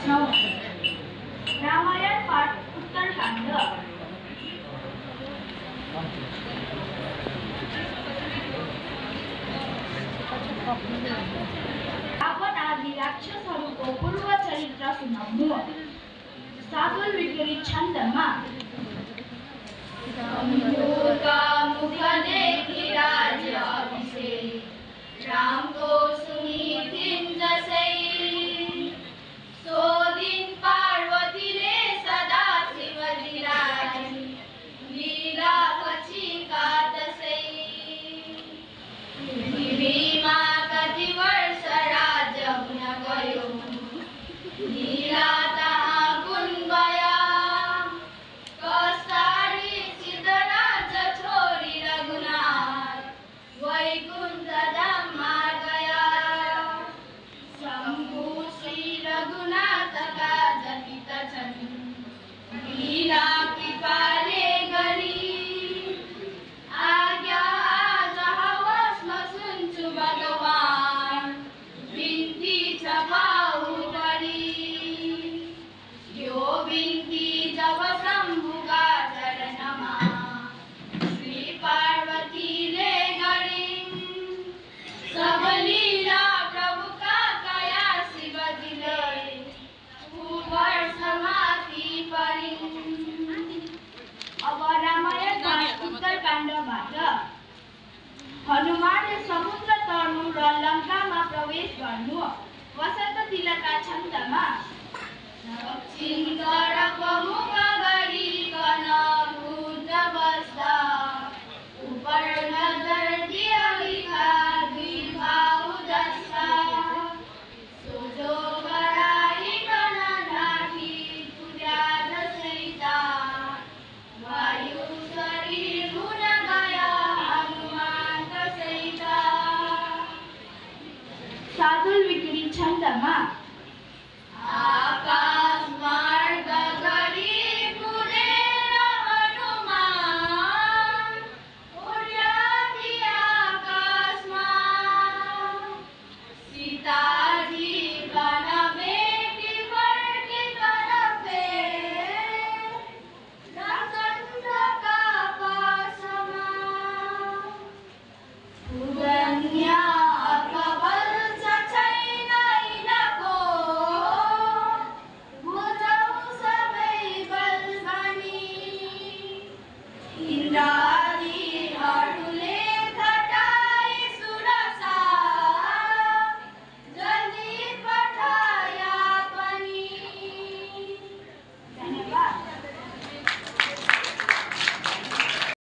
9 रामायण पाठ उत्तरकांड। आपण आदि राक्षसहरूको पूर्व चरित्र सुनाउनु। सादुल विपरीत छन्दमा मुख देखि राज्य अभिषेक रामको सुनिथिन् जसै सो दिन पार्वतीले सदा शिवजीलाई लीला पछिका दशै पृथ्वीमा कति वर्ष राज्य हुन गयो लीला तहाँ गुण बया कसारी सिद्धराज छोरी रघुनाथ वैकुण्ठ धाममा गया शम्भु श्री रघुनाथका जति त छन् लीला कृपाले गरी आज्ञा आज हवसमा सुन्छु भगवान बिन्ती छ भाउ गरी यो बिन्ती जब शम्भुका चरणमा श्री पार्वतीले गरिन् सब लीला प्रभुका कया शिवजीले वर्षमाथि परिन्। अब रामायणका उत्तरकाण्डबाट हनुमानले समुद्र तर्नु र लङ्कामा प्रवेश गर्नु। वसन्त तिलका छन्दमा दक्षिण तर्फ मुख गरिकन भुज बस्दा उपर नजर दियो लिखा दुई भाउ जस्ता सोझो गराइकन ढाकी तुल्या जसैता वायु शरीर हुन गया हनुमान कसैता। सादुल विक्री छन्दमा